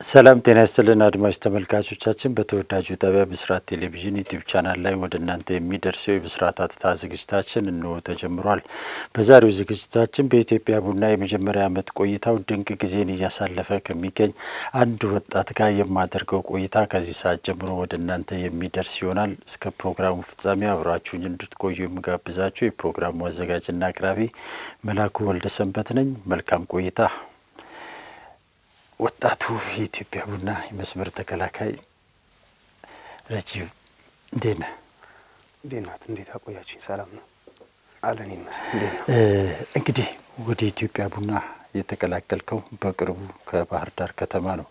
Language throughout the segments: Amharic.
ሰላም ጤና ይስጥልን አድማጭ ተመልካቾቻችን በተወዳጁ ጣቢያ ብስራት ቴሌቪዥን ዩቲዩብ ቻናል ላይ ወደ እናንተ የሚደርሰው የብስራት አትታ ዝግጅታችን እንሆ ተጀምሯል። በዛሬው ዝግጅታችን በኢትዮጵያ ቡና የመጀመሪያ ዓመት ቆይታው ድንቅ ጊዜን እያሳለፈ ከሚገኝ አንድ ወጣት ጋር የማደርገው ቆይታ ከዚህ ሰዓት ጀምሮ ወደ እናንተ የሚደርስ ይሆናል። እስከ ፕሮግራሙ ፍጻሜ አብራችሁኝ እንድትቆዩ የምጋብዛችሁ የፕሮግራሙ አዘጋጅና አቅራቢ መላኩ ወልደሰንበት ነኝ። መልካም ቆይታ። ወጣቱ የኢትዮጵያ ቡና የመስመር ተከላካይ ረጂብ እንዴት ነህ? እንዴት አቆያችሁኝ? ሰላም ነው አለን ይመስል። እንግዲህ ወደ ኢትዮጵያ ቡና የተቀላቀልከው በቅርቡ ከባህር ዳር ከተማ ነው።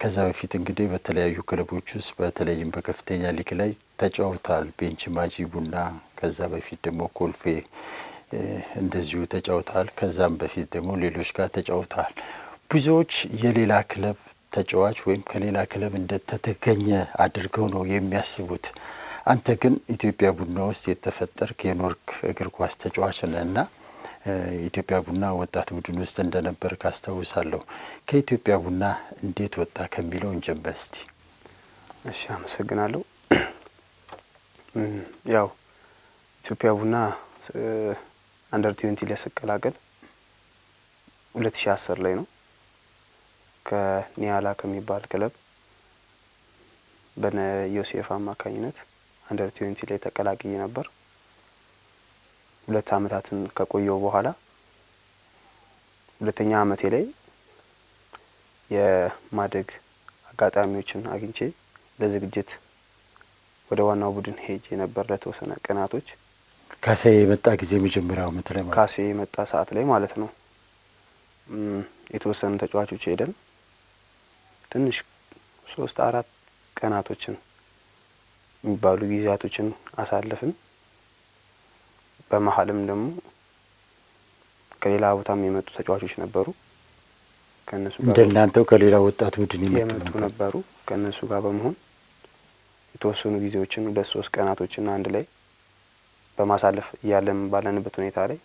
ከዛ በፊት እንግዲህ በተለያዩ ክለቦች ውስጥ በተለይም በከፍተኛ ሊግ ላይ ተጫውተሃል። ቤንች ማጂ ቡና፣ ከዛ በፊት ደግሞ ኮልፌ እንደዚሁ ተጫውተሃል። ከዛም በፊት ደግሞ ሌሎች ጋር ተጫውተሃል። ብዙዎች የሌላ ክለብ ተጫዋች ወይም ከሌላ ክለብ እንደተገኘ አድርገው ነው የሚያስቡት። አንተ ግን ኢትዮጵያ ቡና ውስጥ የተፈጠርክ የኖርክ እግር ኳስ ተጫዋች ነህና ኢትዮጵያ ቡና ወጣት ቡድን ውስጥ እንደነበር ካስታውሳለሁ። ከኢትዮጵያ ቡና እንዴት ወጣ ከሚለው እንጀምር እስቲ። እሺ፣ አመሰግናለሁ። ያው ኢትዮጵያ ቡና አንደር 20 ላይ ስቀላቀል 2010 ላይ ነው ከኒያላ ከሚባል ክለብ በነ ዮሴፍ አማካኝነት አንደር 20 ላይ ተቀላቅዬ ነበር። 2 አመታትን ከቆየው በኋላ ሁለተኛ አመቴ ላይ የማደግ አጋጣሚዎችን አግኝቼ ለዝግጅት ወደ ዋናው ቡድን ሄጄ ነበር ለተወሰነ ቀናቶች። ካሴ የመጣ ጊዜ መጀመሪያው አመት ላይ ማለት ካሴ የመጣ ሰዓት ላይ ማለት ነው። የተወሰኑ ተጫዋቾች ሄደን ትንሽ 3-4 ቀናቶችን የሚባሉ ጊዜያቶችን አሳለፍን። በመሀልም ደግሞ ከሌላ ቦታም የመጡ ተጫዋቾች ነበሩ። ከነሱ ጋር እንደናንተው ከሌላ ወጣት ቡድን የመጡ ነበሩ። ከነሱ ጋር በመሆን የተወሰኑ ጊዜዎችን 2-3 ቀናቶችን አንድ ላይ በማሳለፍ ያለን ባለንበት ሁኔታ ላይ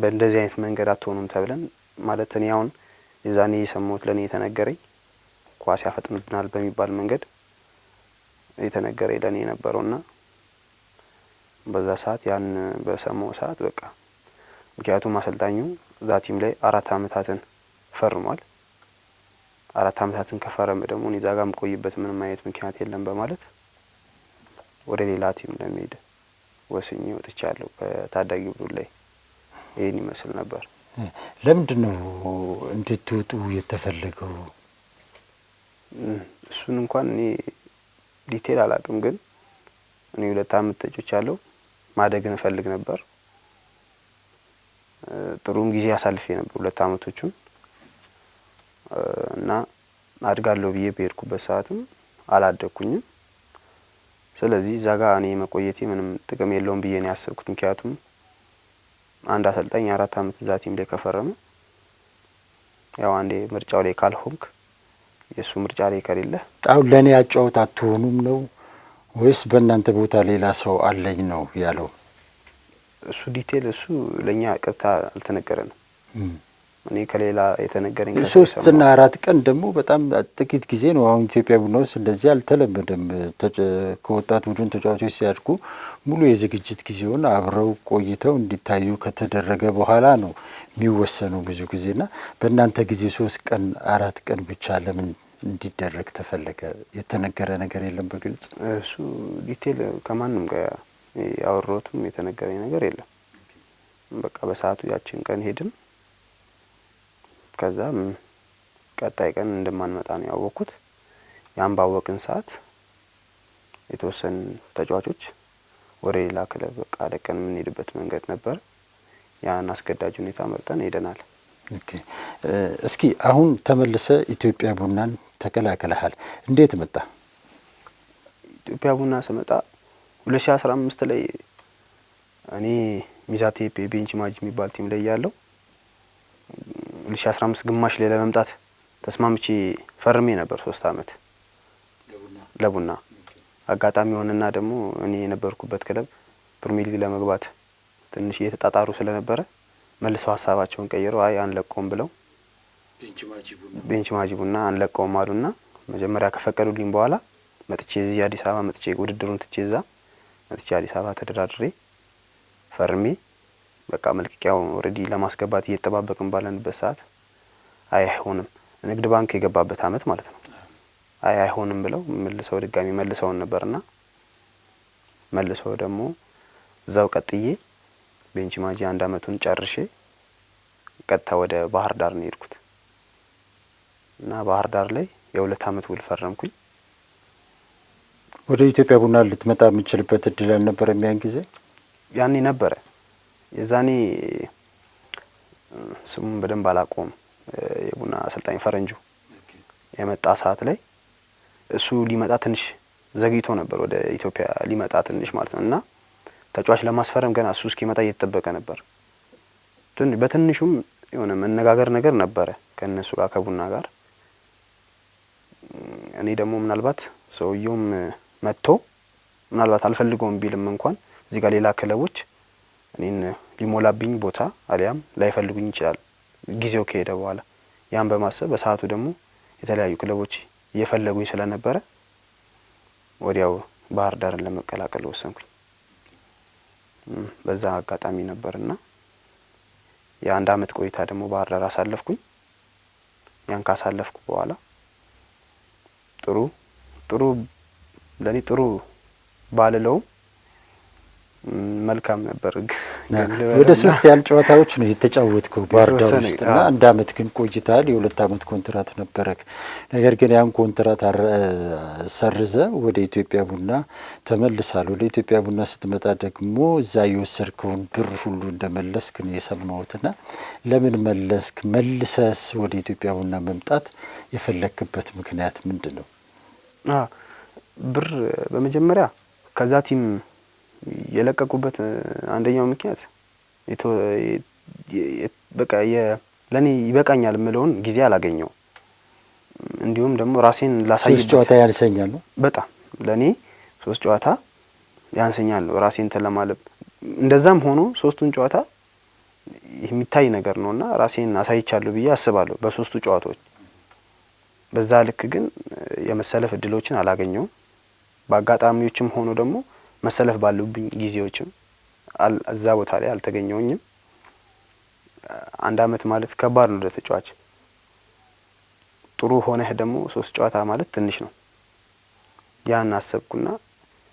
በእንደዚህ አይነት መንገድ አትሆኑም ተብለን ማለት እኔ አሁን የዛኔ የሰማሁት ለኔ የተነገረኝ ኳስ ያፈጥንብናል በሚባል መንገድ የተነገረኝ ለኔ ነበርውና በዛ ሰዓት ያን በሰማው ሰዓት በቃ ምክንያቱም አሰልጣኙ እዛ ቲም ላይ 4 አመታትን ፈርሟል። 4 አመታትን ከፈረመ ደግሞ እዛ ጋር የምቆይበት ምንም አይነት ምክንያት የለም በማለት ወደ ሌላ ቲም ለመሄድ ወስኜ ወጥቻለሁ። በታዳጊ ቡድን ላይ ይሄን ይመስል ነበር። ለምንድነው እንድትወጡ የተፈለገው? እሱን እንኳን እኔ ዲቴል አላውቅም፣ ግን እኔ 2 አመት ተጫውቻለሁ። ማደግን እፈልግ ነበር። ጥሩም ጊዜ አሳልፌ ነበር 2 አመቶቹን እና አድጋለሁ ብዬ በሄድኩበት ሰዓትም አላደኩኝም። ስለዚህ እዛ ጋር እኔ መቆየቴ ምንም ጥቅም የለውም ብዬ ነው ያሰብኩት። ምክንያቱም አንድ አሰልጣኝ 4 አመት እዛ ቲም ላይ ከፈረመ ያው አንዴ ምርጫው ላይ ካልሆንክ የሱ ምርጫ ላይ ከሌለ አሁን ለኔ ያጫውት አትሆኑም ነው ወይስ በእናንተ ቦታ ሌላ ሰው አለኝ ነው ያለው? እሱ ዲቴል እሱ ለኛ ቀጥታ አልተነገረንም። እኔ ከሌላ የተነገረኝ 3 እና 4 ቀን ደግሞ በጣም ጥቂት ጊዜ ነው። አሁን ኢትዮጵያ ቡና ውስጥ እንደዚህ አልተለመደም። ከወጣት ቡድን ተጫዋቾች ሲያድጉ ሙሉ የዝግጅት ጊዜውን አብረው ቆይተው እንዲታዩ ከተደረገ በኋላ ነው የሚወሰነው ብዙ ጊዜና በእናንተ ጊዜ 3 ቀን 4 ቀን ብቻ ለምን እንዲደረግ ተፈለገ? የተነገረ ነገር የለም በግልጽ? እሱ ዲቴል ከማንም ጋር ያወራሁትም የተነገረኝ ነገር የለም። በቃ በሰዓቱ ያችን ቀን ሄድን። ከዛም ቀጣይ ቀን እንደማንመጣ ነው ያወቅኩት። ያን ባወቅን ሰዓት የተወሰኑ ተጫዋቾች ወደ ሌላ ክለብ በቃ ለቀን የምንሄድበት መንገድ ነበር። ያን አስገዳጅ ሁኔታ መርጠን ሄደናል። ኦኬ፣ እስኪ አሁን ተመልሰ ኢትዮጵያ ቡናን ተቀላቅለሃል። እንዴት መጣ? ኢትዮጵያ ቡና ስመጣ 2015 ላይ እኔ ሚዛቴ ቤንች ማጂ የሚባል ቲም ላይ ያለው 2015 ግማሽ ላይ ለመምጣት ተስማምቼ ፈርሜ ነበር 3 አመት ለቡና። አጋጣሚ ሆነና ደግሞ እኔ የነበርኩበት ክለብ ፕሪሚየር ሊግ ለመግባት ትንሽ እየተጣጣሩ ስለነበረ መልሰው ሀሳባቸውን ቀይረው አይ አንለቆም ብለው ቤንች ማጂ ቡና አንለቀውም አሉና መጀመሪያ ከፈቀዱልኝ በኋላ መጥቼ እዚህ አዲስ አበባ መጥቼ ውድድሩን ትቼ እዛ መጥቼ አዲስ አበባ ተደራድሬ ፈርሜ በቃ መልቀቂያው ኦሬዲ ለማስገባት እየተጠባበቅን ባለንበት ሰዓት አይሆንም ንግድ ባንክ የገባበት አመት ማለት ነው። አይሆንም ብለው መልሰው ድጋሚ መልሰውን ነበርና መልሰው ደግሞ እዛው ቀጥዬ ቤንች ማጂ 1 አመቱን ጨርሼ ቀጥታ ወደ ባህር ዳር ነው የሄድኩት እና ባህር ዳር ላይ የ2 አመት ውል ፈረምኩኝ። ወደ ኢትዮጵያ ቡና ልትመጣ የምችልበት እድል አልነበረም ያን ጊዜ? ያኔ ነበረ። የዛኔ ስሙን በደንብ አላውቀውም። የቡና አሰልጣኝ ፈረንጁ የመጣ ሰዓት ላይ እሱ ሊመጣ ትንሽ ዘግይቶ ነበር ወደ ኢትዮጵያ ሊመጣ ትንሽ ማለት ነው እና ተጫዋች ለማስፈረም ገና እሱ እስኪመጣ እየተጠበቀ ነበር። በትንሹም የሆነ መነጋገር ነገር ነበረ ከነሱ ጋር ከቡና ጋር። እኔ ደግሞ ምናልባት ሰውየውም መጥቶ ምናልባት አልፈልገውም ቢልም እንኳን እዚህ ጋር ሌላ ክለቦች እኔን ሊሞላብኝ ቦታ አሊያም ላይፈልጉኝ ይችላል ጊዜው ከሄደ በኋላ። ያን በማሰብ በሰዓቱ ደግሞ የተለያዩ ክለቦች እየፈለጉኝ ስለነበረ ወዲያው ባህር ዳርን ለመቀላቀል ወሰንኩኝ። በዛ አጋጣሚ ነበርና የ1 አመት ቆይታ ደግሞ ባህር ዳር አሳለፍኩኝ። ያን ካሳለፍኩ በኋላ ጥሩ ለኔ ጥሩ ባልለው መልካም ነበር። ወደ 3 ያህል ጨዋታዎች ነው የተጫወትከው ባህር ዳር ውስጥ እና 1 አመት ግን ቆይታል። የ2 አመት ኮንትራት ነበረክ። ነገር ግን ያን ኮንትራት ሰርዘ ወደ ኢትዮጵያ ቡና ተመልሳል። ወደ ኢትዮጵያ ቡና ስትመጣ ደግሞ እዛ የወሰድከውን ብር ሁሉ እንደመለስክ ነው የሰማሁትና ለምን መለስክ? መልሰስ ወደ ኢትዮጵያ ቡና መምጣት የፈለክበት ምክንያት ምንድነው? ብር በመጀመሪያ ከዛ ቲም የለቀቁበት አንደኛው ምክንያት በቃ ለኔ ይበቃኛል ምለውን ጊዜ አላገኘው። እንዲሁም ደግሞ ራሴን ላሳይበት 3 ጨዋታ ያንሰኛል ነው በጣም ለኔ 3 ጨዋታ ያንሰኛል ነው ራሴን ተለማለብ። እንደዛም ሆኖ 3ቱን ጨዋታ የሚታይ ነገር ነውና ራሴን አሳይቻለሁ ብዬ አስባለሁ በ3ቱ ጨዋታዎች። በዛ ልክ ግን የመሰለፍ እድሎችን አላገኘው። በአጋጣሚዎችም ሆኖ ደግሞ መሰለፍ ባሉብኝ ጊዜዎችም እዛ ቦታ ላይ አልተገኘውኝም። 1 አመት ማለት ከባድ ነው ለተጫዋች። ጥሩ ሆነህ ደግሞ 3 ጨዋታ ማለት ትንሽ ነው። ያን አሰብኩና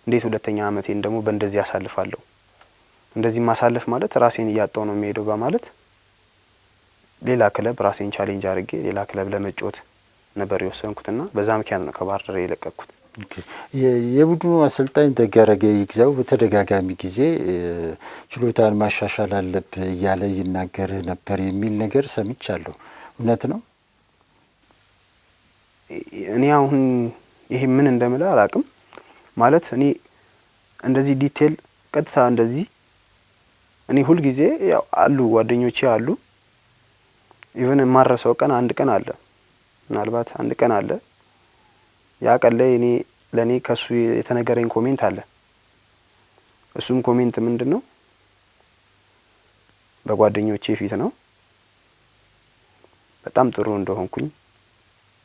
እንዴት 2ኛ አመቴን ደግሞ በእንደዚህ አሳልፋለሁ? እንደዚህ ማሳለፍ ማለት ራሴን እያጣው ነው የሚሄደው በማለት ሌላ ክለብ ራሴን ቻሌንጅ አድርጌ ሌላ ክለብ ለመጫወት ነበር የወሰንኩትና በዛ ምክንያት ነው ከባህር ዳር የለቀቅኩት። የቡድኑ አሰልጣኝ ደጋረገ ይግዛው በተደጋጋሚ ጊዜ ችሎታን ማሻሻል አለብህ እያለ ይናገር ነበር የሚል ነገር ሰምቻለሁ። እውነት ነው? እኔ አሁን ይሄ ምን እንደምለ አላቅም። ማለት እኔ እንደዚህ ዲቴል ቀጥታ እንደዚህ እኔ ሁሉ ጊዜ ያው አሉ ጓደኞቼ አሉ ኢቭን ማረሰው ቀን 1 ቀን አለ ምናልባት 1 ቀን አለ ያ ቀን ላይ ለኔ ከሱ የተነገረኝ ኮሜንት አለ። እሱም ኮሜንት ምንድነው? በጓደኞቼ ፊት ነው በጣም ጥሩ እንደሆንኩኝ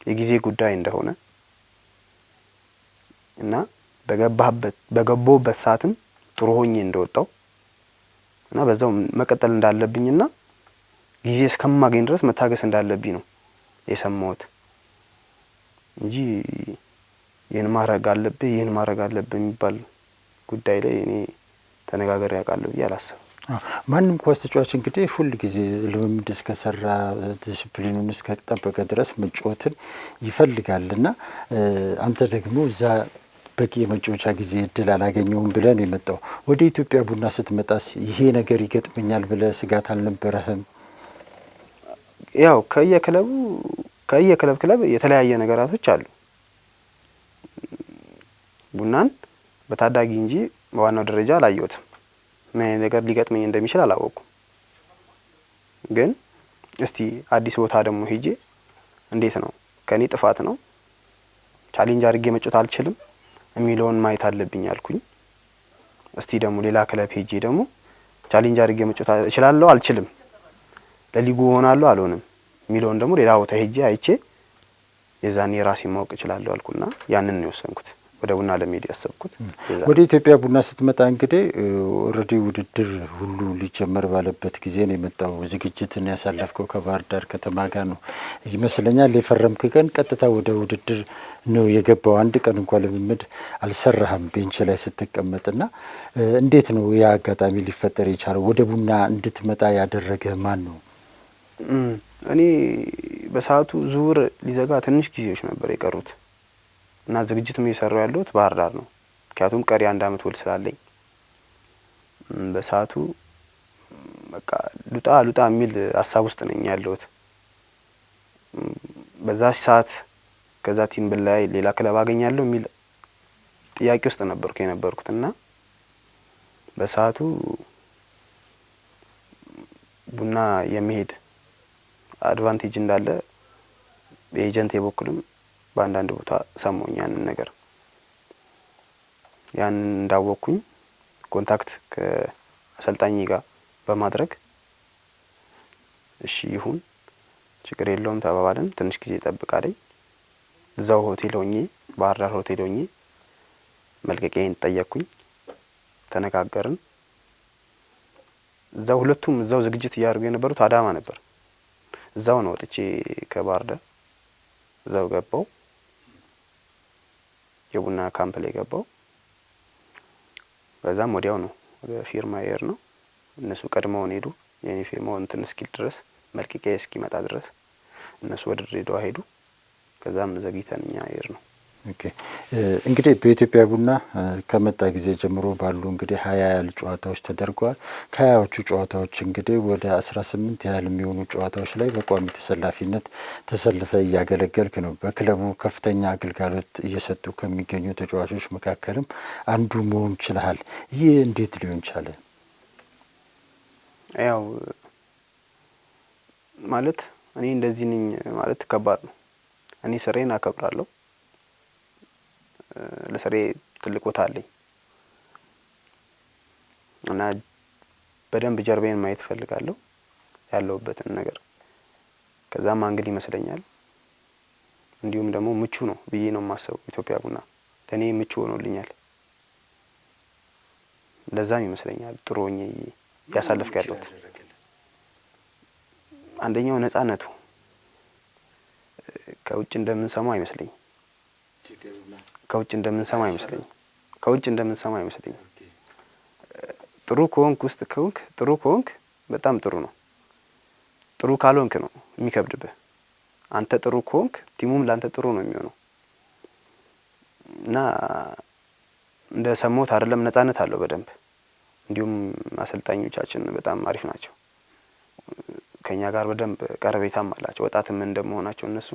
የጊዜ ጉዳይ እንደሆነ እና በገባሁበት ሰዓትም ጥሩ ሆኜ እንደወጣው እና በዛው መቀጠል እንዳለብኝና ጊዜ እስከማገኝ ድረስ መታገስ እንዳለብኝ ነው የሰማሁት እንጂ ይሄን ማድረግ አለብህ የሚባል ጉዳይ ላይ እኔ ተነጋገር ያውቃለሁ ብዬ አላስብም። ማንም ኳስ ተጫዋች እንግዲህ ሁሉ ጊዜ ልምምድ እስከሰራ ዲሲፕሊኑን እስከጠበቀ ድረስ መጫወትን ይፈልጋልና አንተ ደግሞ እዛ በቂ የመጫወቻ ጊዜ እድል አላገኘውም ብለን የመጣው ወደ ኢትዮጵያ ቡና ስትመጣስ ይሄ ነገር ይገጥመኛል ብለህ ስጋት አልነበረህም? ያው ከየክለብ የተለያየ ነገራቶች አሉ። ቡናን በታዳጊ እንጂ በዋናው ደረጃ አላየሁትም። ምን ነገር ሊገጥመኝ እንደሚችል አላወኩም። ግን እስቲ አዲስ ቦታ ደግሞ ሄጄ እንዴት ነው ከኔ ጥፋት ነው ቻሌንጅ አድርጌ መጫወት አልችልም የሚለውን ማየት አለብኝ አልኩኝ። እስቲ ደግሞ ሌላ ክለብ ሄጄ ደግሞ ቻሌንጅ አድርጌ መጫወት እችላለሁ አልችልም፣ ለሊጉ ሆናለሁ አልሆንም የሚለውን ደግሞ ሌላ ቦታ ሄጄ አይቼ የዛኔ ራሴ ማወቅ እችላለሁ አልኩና ያንን ነው የወሰንኩት ወደ ቡና ለመሄድ ያሰብኩት። ወደ ኢትዮጵያ ቡና ስትመጣ እንግዲህ ኦልሬዲ ውድድር ሁሉ ሊጀመር ባለበት ጊዜ ነው የመጣው። ዝግጅትን ያሳለፍከው ከባህር ዳር ከተማ ጋር ነው ይመስለኛል። የፈረምክ ቀን ቀጥታ ወደ ውድድር ነው የገባው። አንድ ቀን እንኳን ልምምድ አልሰራህም ቤንች ላይ ስትቀመጥና፣ እንዴት ነው ያ አጋጣሚ ሊፈጠር የቻለው? ወደ ቡና እንድትመጣ ያደረገ ማን ነው? እኔ በሰዓቱ ዙር ሊዘጋ ትንሽ ጊዜዎች ነበር የቀሩት እና ዝግጅትም እየሰራው ያለሁት ባህር ዳር ነው። ምክንያቱም ቀሪ 1 አመት ውል ስላለኝ በሰዓቱ በቃ ሉጣ የሚል ሀሳብ ውስጥ ነኝ ያለሁት። በዛ ሰዓት ከዛ ቲም በላይ ሌላ ክለብ አገኛለሁ የሚል ጥያቄ ውስጥ ነበርኩት እና በሰዓቱ ቡና የሚሄድ አድቫንቴጅ እንዳለ በኤጀንት የበኩልም በአንዳንድ ቦታ ሰሞኝ ያንን ነገር ያንን እንዳወቅኩኝ ኮንታክት ከአሰልጣኝ ጋር በማድረግ እሺ ይሁን ችግር የለውም ተባባልን። ትንሽ ጊዜ ጠብቃለኝ። እዛው ሆቴል ሆኜ ባህር ዳር ሆቴል ሆኜ መልቀቂያዬን ጠየቅኩኝ። ተነጋገርን። እዛው ሁለቱም እዛው ዝግጅት እያደረጉ የነበሩት አዳማ ነበር። እዛው ነው ወጥቼ ከባህር ዳር እዛው ገባው የቡና ካምፕ ላይ ገባው። በዛም ወዲያው ነው ወደ ፊርማ ይሄር ነው። እነሱ ቀድመውን ሄዱ። የኔ ፊርማው እንትን እስኪል ድረስ መልቀቂያ እስኪመጣ ድረስ እነሱ ወደ ድሬዳዋ ሄዱ። ከዛም ዘግይተን እኛ ይሄር ነው። ኦኬ እንግዲህ በኢትዮጵያ ቡና ከመጣ ጊዜ ጀምሮ ባሉ እንግዲህ 20 ያህል ጨዋታዎች ተደርጓል። ከ20ዎቹ ጨዋታዎች እንግዲህ ወደ 18 ያህል የሚሆኑ ጨዋታዎች ላይ በቋሚ ተሰላፊነት ተሰልፈ እያገለገልክ ነው። በክለቡ ከፍተኛ አገልግሎት እየሰጡ ከሚገኙ ተጫዋቾች መካከልም አንዱ መሆን ችለሃል። ይህ እንዴት ሊሆን ቻለ? ያው ማለት እኔ እንደዚህ ነኝ ማለት ከባድ ነው። እኔ ስራዬን አከብራለሁ። ለስሬ ትልቅ ቦታ አለኝ እና በደንብ ጀርባዬን ማየት ፈልጋለሁ ያለውበትን ነገር። ከዛም አንግል ይመስለኛል እንዲሁም ደግሞ ምቹ ነው ብዬ ነው የማስበው። ኢትዮጵያ ቡና ለኔ ምቹ ሆኖልኛል። ለዛም ይመስለኛል ጥሩ ሆኜ ያሳለፍኩ ያለሁት። አንደኛው ነፃነቱ ከውጭ እንደምንሰማው አይመስለኝም። ከውጭ እንደምንሰማ አይመስለኝም። ጥሩ ከሆንክ ውስጥ ከሆንክ ጥሩ ከሆንክ በጣም ጥሩ ነው። ጥሩ ካልሆንክ ነው የሚከብድብህ። አንተ ጥሩ ከሆንክ ቲሙም ላንተ ጥሩ ነው የሚሆነው እና እንደ ሰሞት አይደለም ነፃነት አለው በደንብ። እንዲሁም አሰልጣኞቻችን በጣም አሪፍ ናቸው። ከኛ ጋር በደንብ ቀረቤታም አላቸው። ወጣትም እንደመሆናቸው እነሱ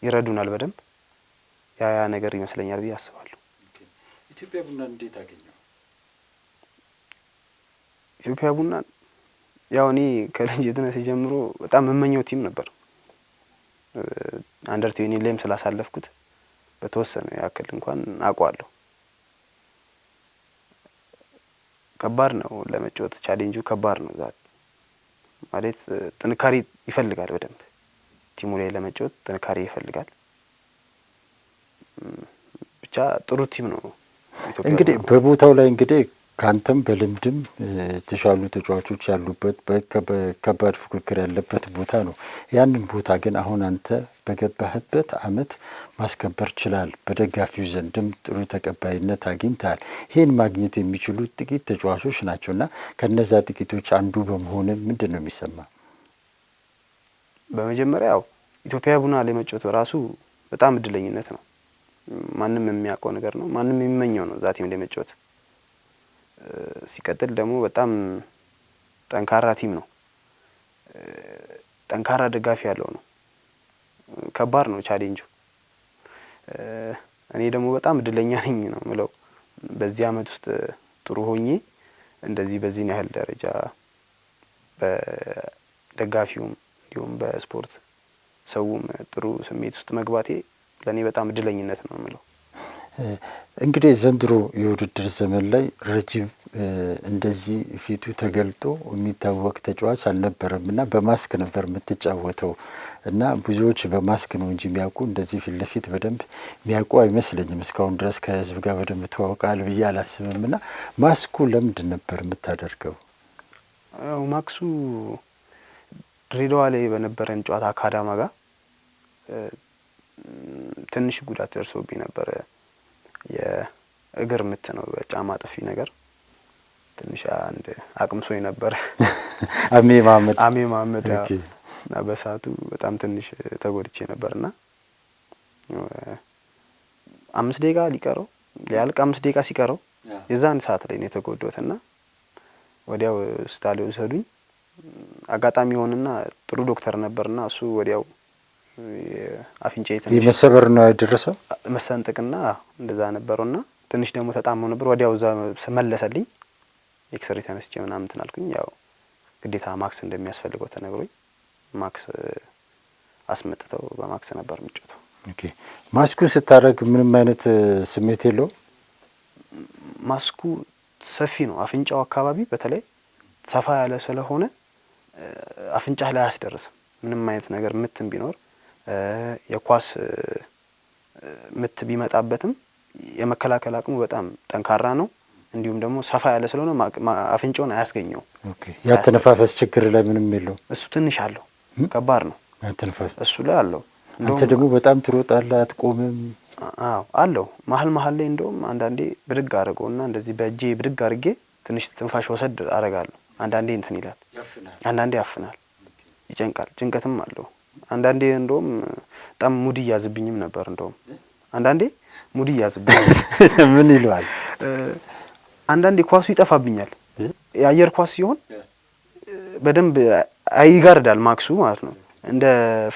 ይረዱናል በደንብ። ያ ነገር ይመስለኛል ብዬ አስባለሁ። ኢትዮጵያ ቡና እንዴት አገኘው? ኢትዮጵያ ቡና ያው እኔ ከልጅነት ጀምሮ በጣም የምመኘው ቲም ነበር። አንደር 20 ላይም ስላሳለፍኩት በተወሰነ ያክል እንኳን አውቀዋለሁ። ከባድ ነው ለመጫወት፣ ቻሌንጁ ከባድ ነው። ዛት ማለት ጥንካሬ ይፈልጋል በደንብ ቲሙ ላይ ለመጫወት ጥንካሬ ይፈልጋል። ብቻ ጥሩ ቲም ነው ኢትዮጵያ። እንግዲህ በቦታው ላይ እንግዲህ ካንተም በልምድም የተሻሉ ተጫዋቾች ያሉበት በከባድ ፉክክር ያለበት ቦታ ነው። ያንን ቦታ ግን አሁን አንተ በገባህበት አመት ማስከበር ችላል። በደጋፊው ዘንድም ጥሩ ተቀባይነት አግኝተሃል። ይህን ማግኘት የሚችሉ ጥቂት ተጫዋቾች ናቸውና ከነዛ ጥቂቶች አንዱ በመሆን ምንድን ነው የሚሰማ? በመጀመሪያ ያው ኢትዮጵያ ቡና ላይ መጫወት በራሱ በጣም እድለኝነት ነው። ማንም የሚያውቀው ነገር ነው። ማንም የሚመኘው ነው ዛቲም ላይ መጫወት። ሲቀጥል ደግሞ በጣም ጠንካራ ቲም ነው። ጠንካራ ደጋፊ ያለው ነው። ከባድ ነው ቻሌንጁ። እኔ ደግሞ በጣም እድለኛ ነኝ ነው የምለው። በዚህ አመት ውስጥ ጥሩ ሆኜ እንደዚህ በዚህ ያህል ደረጃ በደጋፊውም እንዲሁም በስፖርት ሰውም ጥሩ ስሜት ውስጥ መግባቴ ለኔ በጣም እድለኝነት ነው የምለው። እንግዲህ ዘንድሮ የውድድር ዘመን ላይ ረጅም እንደዚህ ፊቱ ተገልጦ የሚታወቅ ተጫዋች አልነበረምና በማስክ ነበር የምትጫወተው። እና ብዙዎች በማስክ ነው እንጂ የሚያውቁ እንደዚህ ፊት ለፊት በደንብ የሚያውቁ አይመስለኝም። እስካሁን ድረስ ከህዝብ ጋር በደንብ ተዋውቃል ብዬ አላስብም። እና ማስኩ ለምንድን ነበር የምታደርገው? ማክሱ ድሬዳዋ ላይ በነበረን ጨዋታ ከአዳማ ጋር ትንሽ ጉዳት ደርሶብኝ ነበረ። የእግር ምት ነው፣ በጫማ ጥፊ ነገር ትንሽ አንድ አቅምሶኝ ነበረ። አሜ መሀመድ እና በሰዓቱ በጣም ትንሽ ተጎድቼ ነበርና 5 ደቂቃ ሊቀረው ሊያልቅ 5 ደቂቃ ሲቀረው የዛን ሰዓት ላይ ነው የተጎዳሁትና ወዲያው ስታሊዮ ወሰዱኝ። አጋጣሚ ሆነና ጥሩ ዶክተር ነበርና እሱ ወዲያው አፍንጫዬ ትንሽ መሰበር ነው ያደረሰው፣ መሰንጠቅና እንደዛ ነበርና ትንሽ ደግሞ ተጣመው ነበር። ወዲያው እዛ መለሰልኝ። ኤክስሬ ተነስቼ ምናምን እንትን አልኩኝ። ያው ግዴታ ማክስ እንደሚያስፈልገው ተነግሮኝ ማክስ አስመጥተው በማክስ ነበር የምጮተው። ኦኬ። ማስኩ ስታደርግ ምንም አይነት ስሜት የለውም? ማስኩ ሰፊ ነው። አፍንጫው አካባቢ በተለይ ሰፋ ያለ ስለሆነ አፍንጫህ ላይ አያስደርስም። ምንም አይነት ነገር ምትም ቢኖር የኳስ ምት ቢመጣበትም የመከላከል አቅሙ በጣም ጠንካራ ነው። እንዲሁም ደግሞ ሰፋ ያለ ስለሆነ አፍንጫውን አያስገኘው። ኦኬ። ያተነፋፈስ ችግር ላይ ምንም የለውም? እሱ ትንሽ አለው፣ ከባድ ነው ያተነፋፈስ እሱ ላይ አለው። አንተ ደግሞ በጣም ትሮጣለህ፣ አትቆምም? አዎ አለው። መሀል ላይ እንደውም አንዳንዴ ብድግ አድርገውና እንደዚህ በእጄ ብድግ አድርጌ ትንሽ ትንፋሽ ወሰድ አደርጋለሁ። አንዳንዴ እንትን ይላል፣ አንዳንዴ ያፍናል፣ ይጨንቃል፣ ጭንቀትም አለው። አንዳንዴ እንደውም በጣም ሙድ ይያዝብኝም ነበር። እንደውም አንዳንዴ ሙድ ይያዝብኝ ምን ይለዋል? አንዳንዴ ኳሱ ይጠፋብኛል። የአየር ኳስ ሲሆን በደንብ ይጋርዳል ማክሱ ማለት ነው። እንደ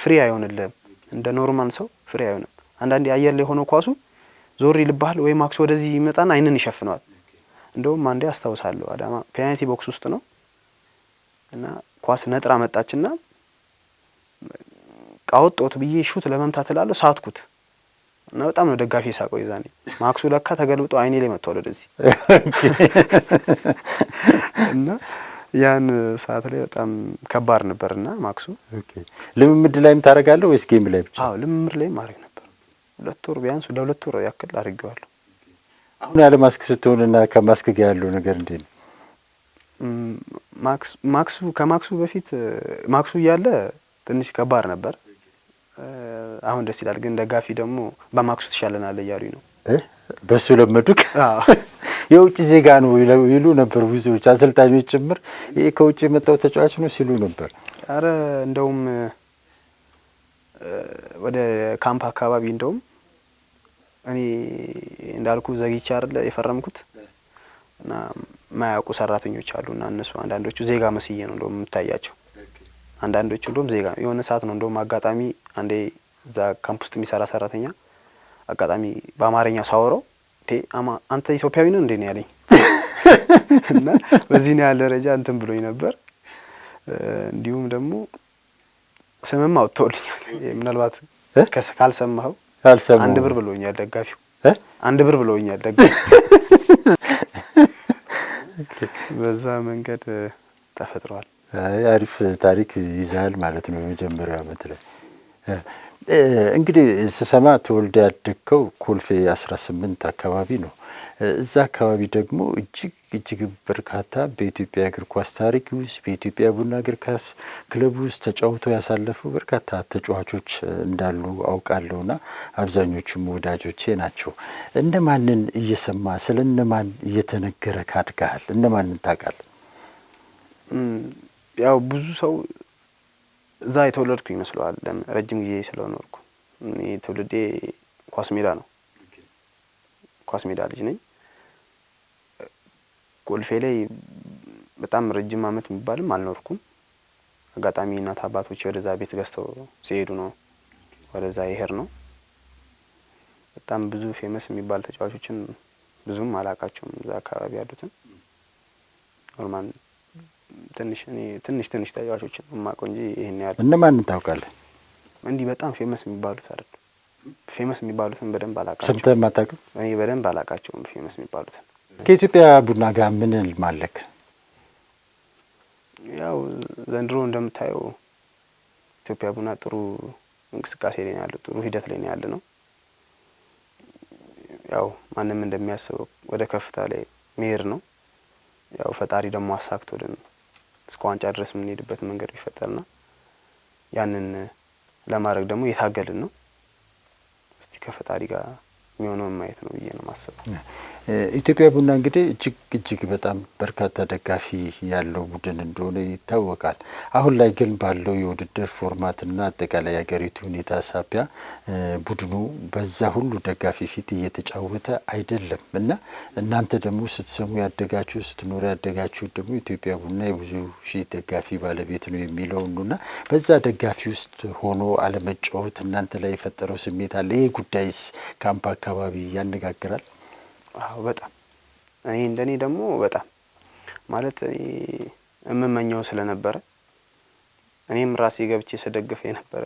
ፍሪ አይሆንልህም፣ እንደ ኖርማል ሰው ፍሪ አይሆንም። አንዳንዴ አየር ላይ ሆኖ ኳሱ ዞር ይልብሃል ወይ ማክሱ ወደዚህ ይመጣና አይንን ይሸፍነዋል። እንደውም አንዴ አስታውሳለሁ አዳማ ፔናልቲ ቦክስ ውስጥ ነው እና ኳስ ነጥራ መጣችና ቃወጣሁት ብዬ ሹት ለመምታት እላለሁ፣ ሳትኩት እና በጣም ነው ደጋፊ ሳቀው። ይዛኔ ማክሱ ለካ ተገልብጦ አይኔ ላይ መጥቷል ወደዚህ እና ያን ሰዓት ላይ በጣም ከባድ ነበርና ማክሱ። ኦኬ። ልምምድ ላይም ታደርጋለህ ወይስ ጌም ላይ ብቻ? አዎ ልምምድ ላይም አድርግ ነበር። 2 ወር ቢያንስ ለ2 ወር ያክል አድርጌዋለሁ። አሁን ያለ ማስክ ስትሆንና ከማስክ ጋር ያለው ነገር እንዴት ነው? ከማክሱ በፊት ማክሱ እያለ ትንሽ ከባድ ነበር። አሁን ደስ ይላል። ግን ደጋፊ ደግሞ በማክሱ ትሻለናለህ እያሉኝ ነው። በሱ ለመዱክ? የውጭ ዜጋ ነው ይሉ ነበር ብዙዎች፣ አሰልጣኞች ጭምር። ይሄ ከውጭ የመጣው ተጫዋች ነው ሲሉ ነበር። አረ እንደውም ወደ ካምፕ አካባቢ እንደውም እኔ እንዳልኩ ዘግይቼ አይደለ የፈረምኩት እና ማያውቁ ሰራተኞች አሉና እነሱ አንዳንዶቹ ዜጋ መስዬ ነው እንደውም የምታያቸው። አንዳንዶቹ እንደውም ዜጋ የሆነ ሰዓት ነው እንደውም አጋጣሚ አንዴ እዛ ካምፕ ውስጥ የሚሰራ ሰራተኛ አጋጣሚ በአማርኛ ሳወራው አንተ ኢትዮጵያዊ ነህ እንዴ ነው ያለኝ። እና በዚህ ነው ያለ ደረጃ እንትን ብሎኝ ነበር። እንዲሁም ደግሞ ስምም አውጥቶልኛል። ምናልባት ካልሰማኸው 1 ብር ብሎኛል ደጋፊው። 1 ብር ብሎኛል ደጋፊው። በዛ መንገድ ተፈጥሯል። አሪፍ ታሪክ ይዛል ማለት ነው። በመጀመሪያው ዓመት ላይ እንግዲህ ስሰማ ተወልደ ያደግከው ኮልፌ 18 አካባቢ ነው። እዛ አካባቢ ደግሞ እጅግ በርካታ በኢትዮጵያ እግር ኳስ ታሪክ ውስጥ በኢትዮጵያ ቡና እግር ኳስ ክለብ ውስጥ ተጫውተው ያሳለፉ በርካታ ተጫዋቾች እንዳሉ አውቃለሁና አብዛኞቹም ወዳጆቼ ናቸው። እነማንን እየሰማ ስለ እነማን እየተነገረ ካድጋል? እነማንን ታውቃለህ? ያው ብዙ ሰው እዛ የተወለድኩ ይመስለዋል። ረጅም ጊዜ ስለኖርኩ እኔ ትውልዴ ኳስ ሜዳ ነው። ኳስ ሜዳ ልጅ ነኝ። ኮልፌ ላይ በጣም ረጅም ዓመት የሚባልም አልኖርኩም። አጋጣሚ እናት አባቶች ወደዛ ቤት ገዝተው ሲሄዱ ነው ወደዛ ይሄር ነው። በጣም ብዙ ፌመስ የሚባል ተጫዋቾችን ብዙም አላቃቸውም እዛ አካባቢ ያሉትን። ኖርማል ትንሽ ተጫዋቾችን የማውቀው እንጂ ይሄን ያህል። እነማንን ታውቃለህ? እንዲህ በጣም ፌመስ የሚባሉት አይደል። ፌመስ የሚባሉትን በደንብ አላቃቸውም። ሰምተህ ማታውቅም? እኔ በደንብ አላቃቸውም ፌመስ የሚባሉትን። ከኢትዮጵያ ቡና ጋር ምን ልማለክ? ያው ዘንድሮ እንደምታየው ኢትዮጵያ ቡና ጥሩ እንቅስቃሴ ላይ ነው ያለው፣ ጥሩ ሂደት ላይ ነው ያለ ነው። ያው ማንም እንደሚያስበው ወደ ከፍታ ላይ መሄድ ነው። ያው ፈጣሪ ደግሞ አሳክቶልን እስከ ዋንጫ ድረስ የምንሄድበት መንገድ ቢፈጠርና ያንን ለማድረግ ደግሞ የታገልን ነው። እስቲ ከፈጣሪ ጋር የሚሆነውን ማየት ነው ብዬ ነው ማሰብ። ኢትዮጵያ ቡና እንግዲህ እጅግ በጣም በርካታ ደጋፊ ያለው ቡድን እንደሆነ ይታወቃል። አሁን ላይ ግን ባለው የውድድር ፎርማትና አጠቃላይ ሀገሪቱ ሁኔታ ሳቢያ ቡድኑ በዛ ሁሉ ደጋፊ ፊት እየተጫወተ አይደለም እና እናንተ ደግሞ ስትሰሙ ያደጋችሁ ስትኖሩ ያደጋችሁ ደግሞ ኢትዮጵያ ቡና የብዙ ሺህ ደጋፊ ባለቤት ነው የሚለው እና በዛ ደጋፊ ውስጥ ሆኖ አለመጫወት እናንተ ላይ የፈጠረው ስሜት አለ? ይህ ጉዳይስ ካምፕ አካባቢ ያነጋግራል? አዎ በጣም እኔ እንደኔ ደግሞ በጣም ማለት እምመኘው ስለነበረ እኔም ራሴ ገብቼ ስደግፍ የነበረ።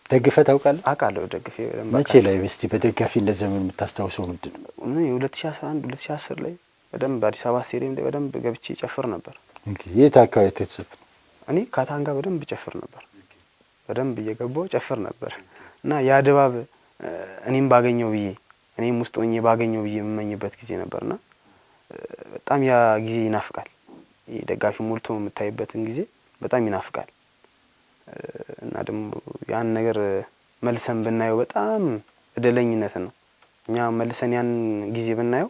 ደግፈ ታውቃለህ? አውቃለሁ ደግፌ በደንብ። መቼ ላይ እስቲ በደጋፊ እንደ ዘመን የምታስታውሰው ምንድን ነው? 2011 2010 ላይ በደንብ አዲስ አበባ ስቴዲየም ላይ በደንብ ገብቼ ጨፍር ነበር። የት አካባቢ ተጽፍ? እኔ ካታንጋ በደንብ ጨፍር ነበር፣ በደንብ እየገባው ጨፍር ነበር እና ያ ድባብ እኔም ባገኘው ብዬ እኔም ውስጥ ሆኜ ባገኘው ብዬ የምመኝበት ጊዜ ነበርና በጣም ያ ጊዜ ይናፍቃል። ደጋፊ ሞልቶ የምታይበትን ጊዜ በጣም ይናፍቃል እና ደግሞ ያን ነገር መልሰን ብናየው በጣም እድለኝነት ነው። እኛ መልሰን ያን ጊዜ ብናየው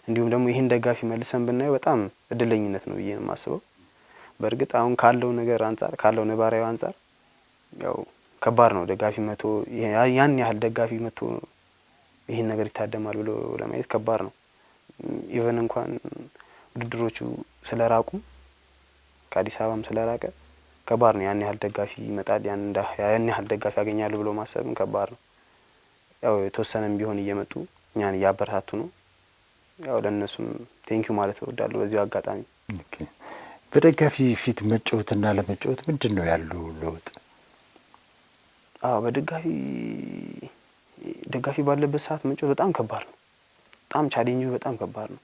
እንዲሁም ደግሞ ይሄን ደጋፊ መልሰን ብናየው በጣም እድለኝነት ነው ብዬ ነው የማስበው። በእርግጥ አሁን ካለው ነገር አንፃር ካለው ነባራዊ አንፃር ያው ከባድ ነው። ደጋፊ መቶ ያን ያህል ደጋፊ መቶ ይሄን ነገር ይታደማል ብሎ ለማየት ከባድ ነው። ኢቨን እንኳን ውድድሮቹ ስለራቁ ከአዲስ አበባም ስለራቀ ከባድ ነው። ያን ያህል ደጋፊ ይመጣል ያን ያህል ደጋፊ ያገኛሉ ብሎ ማሰብም ከባድ ነው። ያው የተወሰነም ቢሆን እየመጡ እኛን እያበረታቱ ነው። ያው ለነሱም ቴንኪው ማለት እወዳለሁ በዚሁ አጋጣሚ። በደጋፊ ፊት መጫወትና ለመጫወት ምንድነው ያለው ለውጥ? ደጋፊ ባለበት ሰዓት መጫወት በጣም ከባድ ነው። በጣም ቻሌንጁ በጣም ከባድ ነው።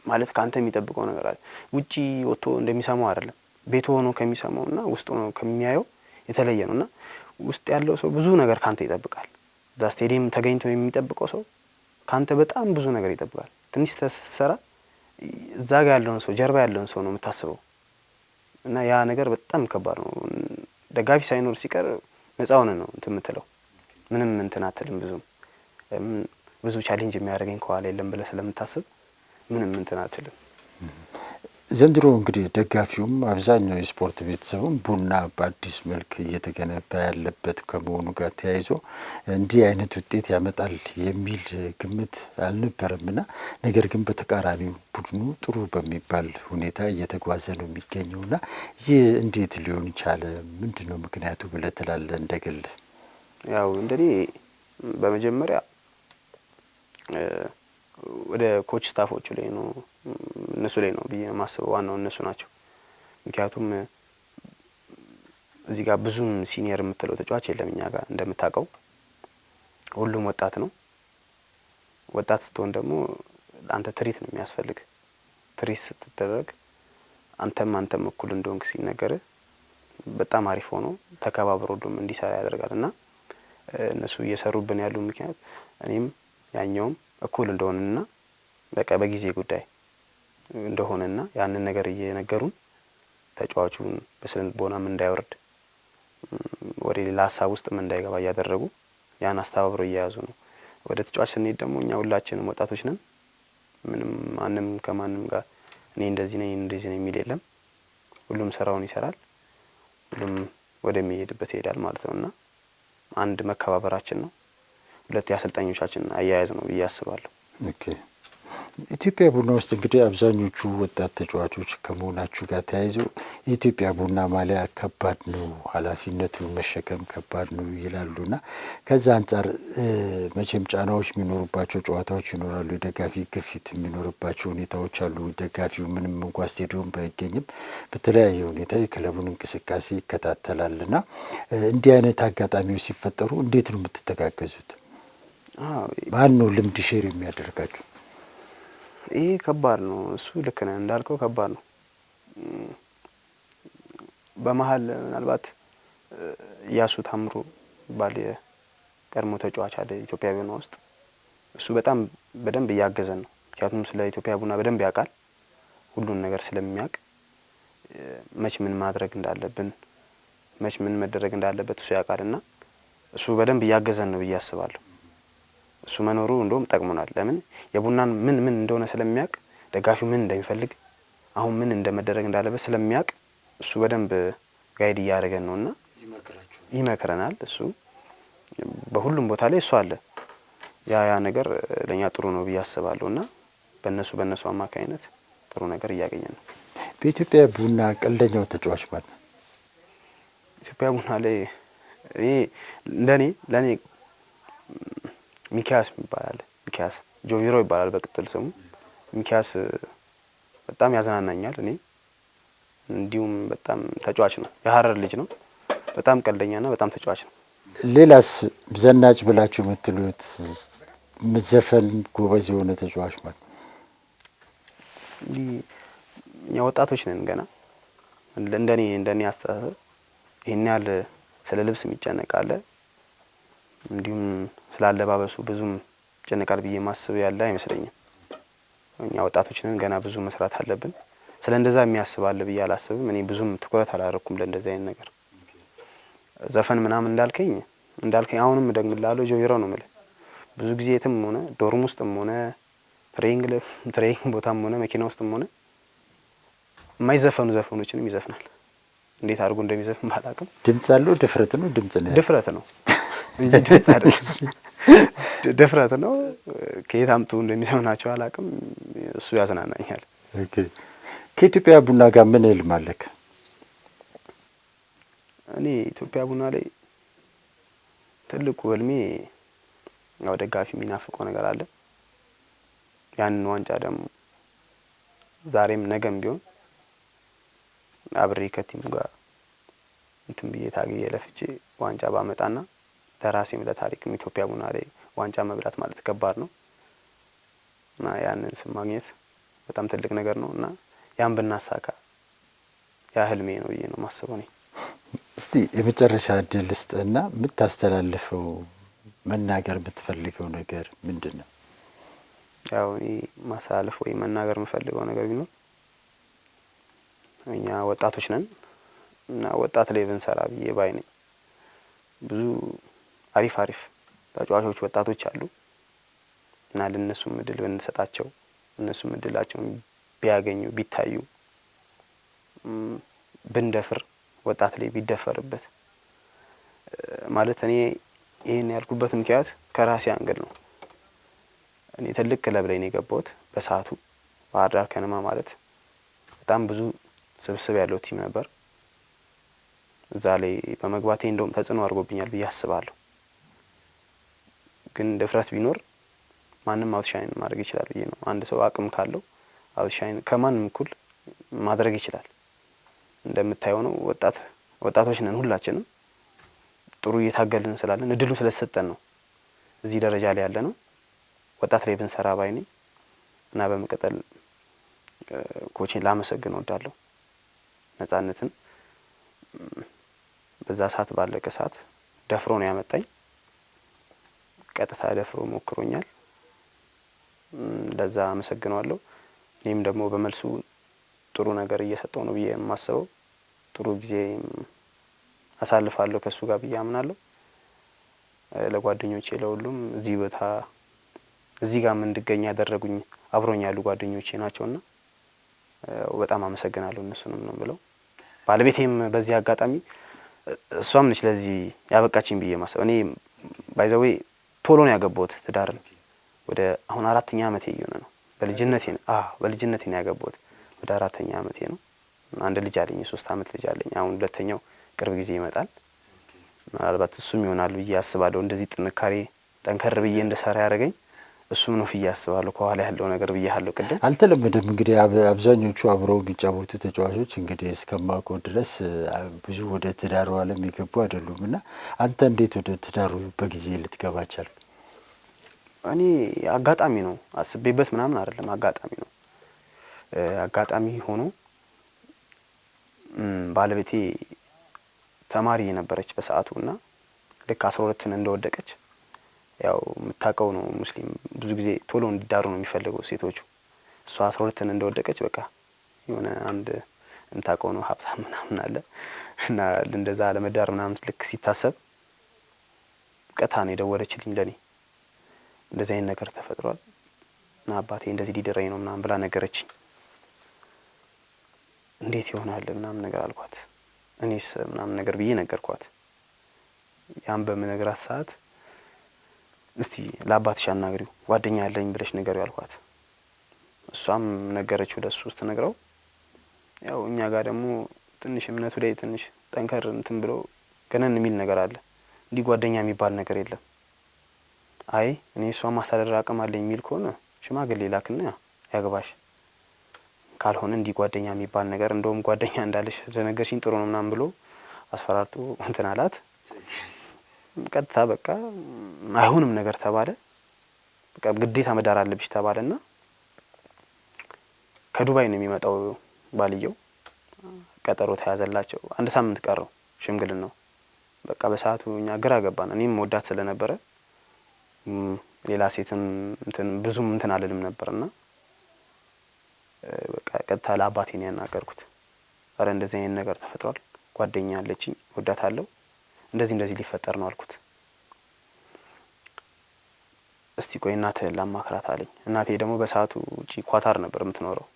ማለት ካንተ የሚጠብቀው ነገር አለ። ውጪ ወጥቶ እንደሚሰማው አይደለም። ቤት ሆኖ ከሚሰማውና ውስጥ ሆኖ ከሚያየው የተለየ ነውና ውስጥ ያለው ሰው ብዙ ነገር ካንተ ይጠብቃል። እዛ ስቴዲየም ተገኝቶ የሚጠብቀው ሰው ካንተ በጣም ብዙ ነገር ይጠብቃል። ትንሽ ተሰራ እዛ ጋር ያለውን ሰው ጀርባ ያለውን ሰው ነው የምታስበው እና ያ ነገር በጣም ከባድ ነው። ደጋፊ ሳይኖር ሲቀር ነፃ ሆነ ነው እንትን የምትለው ምንም እንትን አትልም። ብዙ ቻሌንጅ የሚያደርገኝ ከኋላ የለም ብለህ ስለምታስብ ምንም እንትን አትልም። ዘንድሮ እንግዲህ ደጋፊውም አብዛኛው የስፖርት ቤተሰቡም ቡና በአዲስ መልክ እየተገነባ ያለበት ከመሆኑ ጋር ተያይዞ እንዲህ አይነት ውጤት ያመጣል የሚል ግምት አልነበረምና ነገር ግን በተቃራኒው ቡድኑ ጥሩ በሚባል ሁኔታ እየተጓዘ ነው የሚገኘውና ይህ እንዴት ሊሆን ቻለ? ምንድነው ምክንያቱ ብለህ ትላለህ እንደግል? ያው እንደኔ በመጀመሪያ ወደ ኮች ስታፎቹ ላይ ነው እነሱ ላይ ነው ብዬ ማስበው። ዋናው እነሱ ናቸው። ምክንያቱም እዚህ ጋር ብዙም ሲኒየር የምትለው ተጫዋች የለም። እኛ ጋር እንደምታውቀው ሁሉም ወጣት ነው። ወጣት ስትሆን ደግሞ አንተ ትሪት ነው የሚያስፈልግ። ትሪት ስትደረግ አንተም እኩል እንደሆንክ ሲነገር በጣም አሪፍ ሆኖ ተከባብሮ ሁሉም እንዲሰራ ያደርጋልና እነሱ እየሰሩብን ያሉ ምክንያት እኔም ያኛውም እኩል እንደሆነና በቃ በጊዜ ጉዳይ እንደሆነና ያንን ነገር እየነገሩን ተጫዋቹን በስነልቦናም እንዳይወርድ ወደ ሌላ ሀሳብ ውስጥም እንዳይገባ እያደረጉ ያን አስተባብረው እየያዙ ነው። ወደ ተጫዋች ስንሄድ ደግሞ እኛ ሁላችንም ወጣቶች ነን። ምንም ማንም ከማንም ጋር እኔ እንደዚህ ነኝ የሚል የለም። ሁሉም ስራውን ይሰራል። ሁሉም ወደሚሄድበት ይሄዳል ማለት ነውና አንድ መከባበራችን ነው። ሁለት የአሰልጣኞቻችን አያያዝ ነው ብዬ አስባለሁ። ኦኬ። ኢትዮጵያ ቡና ውስጥ እንግዲህ አብዛኞቹ ወጣት ተጫዋቾች ከመሆናችሁ ጋር ተያይዞ የኢትዮጵያ ቡና ማሊያ ከባድ ነው፣ ኃላፊነቱን መሸከም ከባድ ነው ይላሉና ከዛ አንጻር መቼም ጫናዎች የሚኖሩባቸው ጨዋታዎች ይኖራሉ። የደጋፊ ግፊት የሚኖርባቸው ሁኔታዎች አሉ። ደጋፊው ምንም እንኳ ስቴዲየም ባይገኝም በተለያየ ሁኔታ የክለቡን እንቅስቃሴ ይከታተላልና እንዲህ አይነት አጋጣሚዎች ሲፈጠሩ እንዴት ነው የምትተጋገዙት? ማን ነው ልምድ ሼር የሚያደርጋችሁ? ይሄ ከባድ ነው። እሱ ልክ ነህ እንዳልከው ከባድ ነው። በመሀል ምናልባት ያሱ ታምሩ ባለ ቀድሞ ተጫዋች አለ ኢትዮጵያ ቡና ውስጥ። እሱ በጣም በደንብ እያገዘን ነው። ምክንያቱም ስለ ኢትዮጵያ ቡና በደንብ ያውቃል። ሁሉን ነገር ስለሚያውቅ መች ምን ማድረግ እንዳለብን መች ምን መደረግ እንዳለበት እሱ ያውቃልና እሱ በደንብ እያገዘን ነው ብዬ አስባለሁ። እሱ መኖሩ እንደውም ጠቅሞናል። ለምን የቡናን ምን እንደሆነ ስለሚያውቅ፣ ደጋፊው ምን እንደሚፈልግ፣ አሁን ምን እንደመደረግ እንዳለበት ስለሚያውቅ እሱ በደንብ ጋይድ እያደረገን ነውና ይመክረናል። እሱ በሁሉም ቦታ ላይ እሱ አለ። ያ ነገር ለኛ ጥሩ ነው ብዬ አስባለሁና በእነሱ አማካኝነት ጥሩ ነገር እያገኘን ነው። በኢትዮጵያ ቡና ቀልደኛው ተጫዋች ማለት ነው? ኢትዮጵያ ቡና ላይ ለኔ ሚኪያስ ይባላል። ሚኪያስ ጆቪሮ ይባላል በቅጥል ስሙ። ሚኪያስ በጣም ያዝናናኛል። እኔ እንዲሁም በጣም ተጫዋች ነው። የሀረር ልጅ ነው። በጣም ቀልደኛና በጣም ተጫዋች ነው። ሌላስ ዘናጭ ብላችሁ የምትሉት ምዘፈን ጎበዝ የሆነ ተጫዋች ማለት ነው? እኛ ወጣቶች ነን ገና። እንደኔ አስተሳሰብ ይሄን ያህል ስለ ልብስ የሚጨነቅ አለ፣ እንዲሁም ስለ አለባበሱ ብዙም ይጨነቃል ብዬ ማስብ ያለ አይመስለኝም። እኛ ወጣቶች ነን ገና ብዙ መስራት አለብን። ስለ እንደዛ የሚያስብ አለ ብዬ አላስብም። እኔ ብዙም ትኩረት አላደረኩም ለእንደዛ አይነት ነገር። ዘፈን ምናምን እንዳልከኝ አሁንም ደግምላለሁ ጆይሮ ነው የምልህ። ብዙ ጊዜ የትም ሆነ ዶርም ውስጥም ሆነ ትሬኒንግ ቦታም ሆነ መኪና ውስጥም ሆነ የማይዘፈኑ ዘፈኖችንም ይዘፍናል። እንዴት አድርጎ እንደሚዘፍን ባላውቅም ድምጽ አለው። ድፍረት ነው እንጂ ድምጽ አይደለም። ድፍረት ነው። ከየት አምጡ እንደሚዘፍናቸው አላውቅም። እሱ ያዝናናኛል። ኦኬ። ከኢትዮጵያ ቡና ጋር ምን ህልም አለክ? እኔ ኢትዮጵያ ቡና ላይ ትልቁ ህልሜ ያው ደጋፊ የሚናፍቀው ነገር አለ። ያንን ዋንጫ ደግሞ ዛሬም ነገም ቢሆን አብሬ ከቲሙ ጋር እንትን ብዬ ታግዬ ለፍቼ ዋንጫ ባመጣና ለራሴም ለታሪክም ኢትዮጵያ ቡና ላይ ዋንጫ መብላት ማለት ከባድ ነው እና ያንን ስም ማግኘት በጣም ትልቅ ነገር ነው እና ያን ብናሳካ ያ ህልሜ ነው ብዬ ነው ማስበው። ነኝ እስቲ የመጨረሻ እድል ስጥና የምታስተላልፈው መናገር የምትፈልገው ነገር ምንድነው? ያው እኔ ማስተላለፍ ወይ መናገር የምፈልገው ነገር ቢኖር እኛ ወጣቶች ነን እና ወጣት ላይ ብንሰራ ብዬ ባይ ነኝ። ብዙ አሪፍ ተጫዋቾች ወጣቶች አሉ እና ለነሱም እድል ብንሰጣቸው እነሱም እድላቸውን ቢያገኙ ቢታዩ ብንደፍር ወጣት ላይ ቢደፈርበት ማለት እኔ ይሄን ያልኩበት ምክንያት ከራሴ አንግል ነው። እኔ ትልቅ ክለብ ላይ ነው የገባሁት በሰዓቱ ባህር ዳር ከነማ ማለት በጣም ብዙ ስብስብ ያለው ቲም ነበር። እዛ ላይ በመግባቴ እንደውም ተጽዕኖ አድርጎብኛል ብዬ አስባለሁ። ግን ድፍረት ቢኖር ማንም አውትሻይን ማድረግ ይችላል ብዬ ነው። አንድ ሰው አቅም ካለው አውትሻይን ከማንም እኩል ማድረግ ይችላል። እንደምታየው ነው ወጣቶች ነን ሁላችንም። ጥሩ እየታገልን ስላለን እድሉ ስለተሰጠን ነው እዚህ ደረጃ ላይ ያለ ነው። ወጣት ላይ ብንሰራ ባይ ነኝ እና በመቀጠል ኮቼን ላመሰግን እወዳለሁ። ነጻነትን በዛ ሰዓት ባለቀ ሰዓት ደፍሮ ነው ያመጣኝ። ቀጥታ ደፍሮ ሞክሮኛል። ለዛ አመሰግነዋለሁ። እኔም ደግሞ በመልሱ ጥሩ ነገር እየሰጠው ነው ብዬ የማስበው ጥሩ ጊዜ አሳልፋለሁ ከሱ ጋር ብዬ አምናለሁ። ለጓደኞቼ ለሁሉም እዚህ ጋር እንድገኝ ያደረጉኝ አብሮኝ ያሉ ጓደኞቼ ናቸውና በጣም አመሰግናለሁ። እነሱንም ነው ብለው ባለቤቴም በዚህ አጋጣሚ እሷም ነች ለዚህ ያበቃችኝ ብዬ ማሰብ። እኔ ባይዘዌ ቶሎ ነው ያገባሁት ትዳርን ወደ አሁን 4ኛ አመቴ እየሆነ ነው። በልጅነቴ ነው ያገባሁት። ወደ 4ኛ አመቴ ነው። አንድ ልጅ አለኝ፣ 3 አመት ልጅ አለኝ። አሁን ሁለተኛው ቅርብ ጊዜ ይመጣል። ምናልባት እሱም ይሆናል ብዬ አስባለሁ። እንደዚህ ጥንካሬ ጠንከር ብዬ እንደሰራ ያደረገኝ እሱም ነው ብዬ አስባለሁ። ከኋላ ያለው ነገር ብዬሃለሁ ቅድም። አልተለመደም እንግዲህ አብዛኞቹ አብረው የሚጫወቱ ተጫዋቾች እንግዲህ እስከማውቀው ድረስ ብዙ ወደ ትዳሩ ዓለም የገቡ አይደሉም እና አንተ እንዴት ወደ ትዳሩ በጊዜ ልትገባ ቻልክ? እኔ አጋጣሚ ነው፣ አስቤበት ምናምን አይደለም። አጋጣሚ ነው። አጋጣሚ ሆኖ ባለቤቴ ተማሪ ነበረች በሰዓቱና ልክ 12ን እንደወደቀች ያው የምታውቀው ነው ሙስሊም ብዙ ጊዜ ቶሎ እንዲዳሩ ነው የሚፈልገው ሴቶቹ። እሷ 12ን እንደወደቀች በቃ የሆነ አንድ የምታውቀው ነው ሀብታም ምናምን አለ እና እንደዛ ለመዳር ምናምን ልክ ሲታሰብ ቀጥታ ነው የደወለችልኝ ለኔ። እንደዚህ አይነት ነገር ተፈጥሯል እና አባቴ እንደዚህ ሊደረኝ ነው ምናምን ብላ ነገረችኝ። እንዴት ይሆናል ምናምን ነገር አልኳት። እኔስ ምናምን ነገር ብዬ ነገርኳት። ያን በመነግራት ሰዓት እስቲ ለአባትሽ አናግሪው ጓደኛ ያለኝ ብለሽ ነገሪው አልኳት። እሷም ነገረችው ለሱ ስትነግረው ያው እኛ ጋር ደግሞ ትንሽ እምነቱ ላይ ትንሽ ጠንከር እንትን ብሎ ገነን የሚል ነገር አለ። እንዲህ ጓደኛ የሚባል ነገር የለም። አይ እኔ እሷን ማስተዳደር አቅም አለኝ የሚል ከሆነ ሽማግሌ ላክና ያግባሽ፣ ካልሆነ እንዲህ ጓደኛ የሚባል ነገር እንደውም ጓደኛ እንዳለሽ ስለነገርሽኝ ጥሩ ነው ምናምን ብሎ አስፈራርቶ እንትን አላት። ቀጥታ በቃ አይሆንም ነገር ተባለ። በቃ ግዴታ መዳር አለብሽ ተባለና ከዱባይ ነው የሚመጣው ባልየው። ቀጠሮ ተያዘላቸው። 1 ሳምንት ቀረው ሽምግልናው። በቃ በሰዓቱ እኛ ግራ ገባን። እኔም ወዳት ስለነበረ ሌላ ሴትን እንትን ብዙም እንትን አልልም ነበርና በቃ ቀጥታ ለአባቴ ነው ያናገርኩት። አረ እንደዚህ አይነት ነገር ተፈጥሯል፣ ጓደኛ አለችኝ ወዳታለሁ፣ እንደዚህ ሊፈጠር ነው አልኩት። እስቲ ቆይ እናትህን ላማክራት አለኝ። እናቴ ደግሞ በሰዓቱ ውጪ ኳታር ነበር የምትኖረው።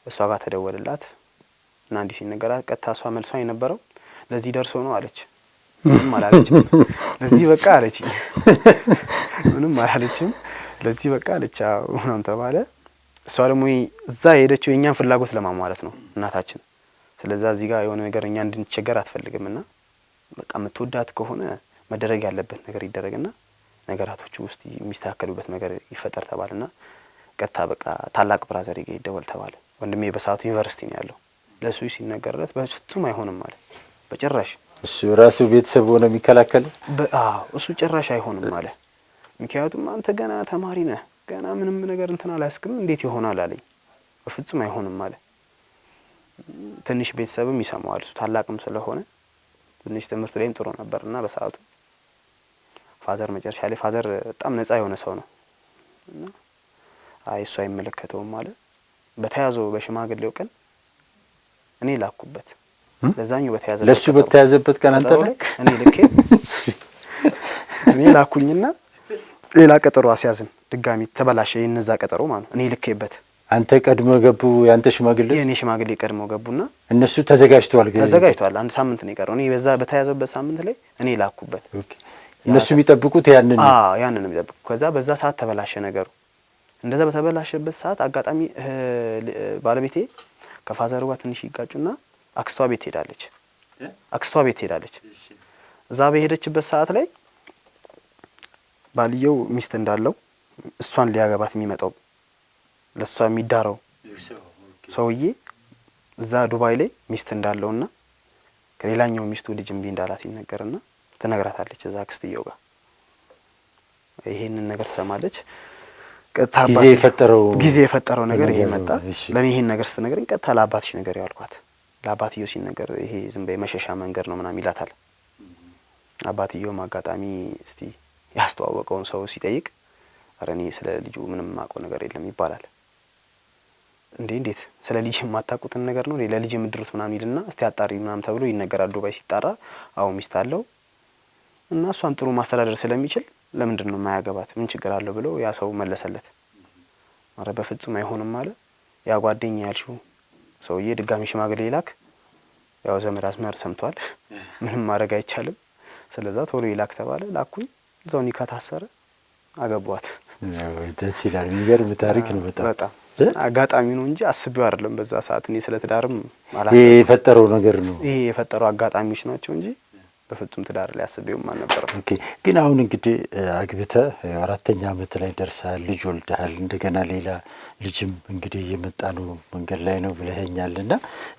እሷ ጋር ተደወለላት እና እንዲህ ሲነገራት ቀጥታ እሷ መልሷ የነበረው ለዚህ ደርሶ ነው አለች። ምንም አላለችም። ለዚህ በቃ አለች። ምንም አላለችም። ለዚህ በቃ አለች ምናምን ተባለ። እሷ ደግሞ እዛ ሄደችው የኛን ፍላጎት ለማሟላት ነው እናታችን። ስለዚህ እዚህ ጋር የሆነ ነገር እኛ እንድንቸገር አትፈልግምና በቃ የምትወዳት ከሆነ መደረግ ያለበት ነገር ይደረግና ነገራቶቹ ውስጥ የሚስተካከሉበት ነገር ይፈጠር ተባለና ቀጥታ በቃ ታላቅ ብራዘር ይደወል ተባለ። ወንድሜ በሰዓቱ ዩኒቨርሲቲ ነው ያለው። ለሱ ሲነገርለት በፍጹም አይሆንም ማለት በጭራሽ እሱ ራሱ ቤተሰብ ሆነ የሚከላከል እሱ ጭራሽ አይሆንም ማለት ምክንያቱም አንተ ገና ተማሪ ነህ፣ ገና ምንም ነገር እንትን አላስክም፣ እንዴት ይሆናል አለኝ። በፍጹም አይሆንም ማለት ትንሽ ቤተሰብም ይሰማዋል፣ እሱ ታላቅም ስለሆነ ትንሽ ትምህርት ላይም ጥሩ ነበርና በሰዓቱ ፋዘር መጨረሻ ላይ ፋዘር በጣም ነፃ የሆነ ሰው ነው እና አይ እሱ አይመለከተውም ማለት በተያዘው በሽማግሌው ቀን እኔ ላኩበት። ለዛኛው በተያዘበት ለሱ በተያዘበት ቀን አንተ ልክ እኔ ላኩኝና ሌላ ቀጠሮ አስያዝን። ድጋሚ ተበላሸ የነዛ ቀጠሮ ማለት እኔ ልኬበት። አንተ ቀድሞ ገቡ ያንተ ሽማግሌ? የኔ ሽማግሌ ቀድሞ ገቡና እነሱ ተዘጋጅተዋል። 1 ሳምንት ነው የቀረው። እኔ በዛ በተያዘበት ሳምንት ላይ እኔ ላኩበት። እነሱ የሚጠብቁት ያንን ያንን ነው የሚጠብቁት። ከዛ በዛ ሰዓት ተበላሸ ነገሩ። እንደዛ በተበላሸበት ሰዓት አጋጣሚ ባለቤቴ ከፋዘሩ ጋር ትንሽ ይጋጩና አክስቷ ቤት ሄዳለች። እዛ በሄደችበት ሰዓት ላይ ባልየው ሚስት እንዳለው እሷን ሊያገባት የሚመጣው ለሷ የሚዳረው ሰውዬ እዛ ዱባይ ላይ ሚስት እንዳለውና ከሌላኛው ሚስቱ ልጅ እምቢ እንዳላት ይነገርና ትነግራታለች እዛ አክስትየው ጋር። ይሄንን ነገር ሰማለች። ቀጥታ ጊዜ የፈጠረው ነገር ይሄ መጣ። ለኔ ይሄን ነገር ስትነግረኝ ቀጥታ ለአባትሽ ነገር ያልኳት። ለአባትየው ሲነገር ይሄ ዝም በይ መሸሻ መንገድ ነው ምናምን ይላታል። አባትየውም አጋጣሚ እስቲ ያስተዋወቀውን ሰው ሲጠይቅ አረ እኔ ስለ ልጁ ምንም ማውቀው ነገር የለም ይባላል። እንዴት ስለ ልጅ የማታውቁትን ነገር ነው ለልጅ የምድሩት ምናምን ይልና እስቲ አጣሪ ምናምን ተብሎ ይነገራል። ዱባይ ሲጣራ አው ሚስት አለው እና እሷን ጥሩ ማስተዳደር ስለሚችል ለምንድን ነው የማያገባት ምን ችግር አለው ብሎ ያ ሰው መለሰለት። አረ በፍጹም አይሆንም ማለት ያ ጓደኛ ያልሽው ሰውዬ ድጋሚ ሽማግሌ ይላክ። ያው ዘመድ አዝማድ ሰምቷል፣ ምንም ማድረግ አይቻልም። ስለዛ ቶሎ ይላክ ተባለ። ላኩኝ። እዛው ኒካ ታሰረ፣ አገቧት። ደስ ይላል። የሚገርም ታሪክ ነው። በጣም አጋጣሚ ነው እንጂ አስቤው አይደለም። በዛ ሰዓት እኔ ስለ ትዳርም አላሰብኩም። ይሄ የፈጠረው ነገር ነው። ይሄ የፈጠረው አጋጣሚዎች ናቸው እንጂ በፍጹም ትዳር ላይ አስቤውም አልነበረም። ኦኬ። ግን አሁን እንግዲህ አግብተህ 4ኛ ዓመት ላይ ደርሰሃል፣ ልጅ ወልደሃል። እንደገና ሌላ ልጅም እንግዲህ እየመጣ ነው መንገድ ላይ ነው ብለኸኛልና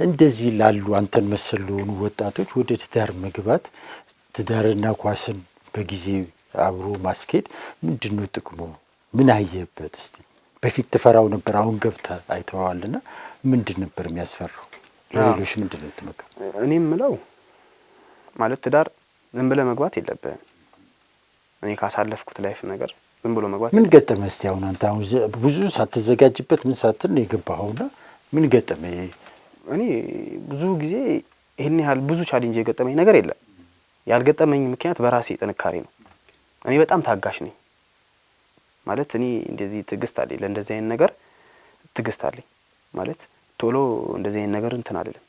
እንደዚህ ላሉ አንተን መሰል ለሆኑ ወጣቶች ወደ ትዳር መግባት ትዳርና ኳስን በጊዜ አብሮ ማስኬድ ምንድነው ጥቅሙ? ምን አየህበት? እስቲ በፊት ትፈራው ነበር፣ አሁን ገብተህ አይተዋልና ምንድን ነበር የሚያስፈራው? ለሌሎች ምንድነው ትመካ? እኔም ምለው ማለት ትዳር ዝም ብለህ መግባት የለብህም። እኔ ካሳለፍኩት ላይፍ ነገር ዝም ብሎ መግባት ምን ገጠመ እስቲ? አሁን አንተ አሁን ብዙ ሳትዘጋጅበት ምን ሳትል ነው የገባኸውና ምን ገጠመ? እኔ ብዙ ጊዜ ይሄን ያህል ብዙ ቻሌንጅ የገጠመኝ ነገር የለም። ያልገጠመኝ ምክንያት በራሴ ጥንካሬ ነው። እኔ በጣም ታጋሽ ነኝ። ማለት እኔ እንደዚህ ትዕግስት አለኝ፣ ለእንደዚህ አይነት ነገር ትዕግስት አለኝ። ማለት ቶሎ እንደዚህ አይነት ነገር እንትን አይደለም፣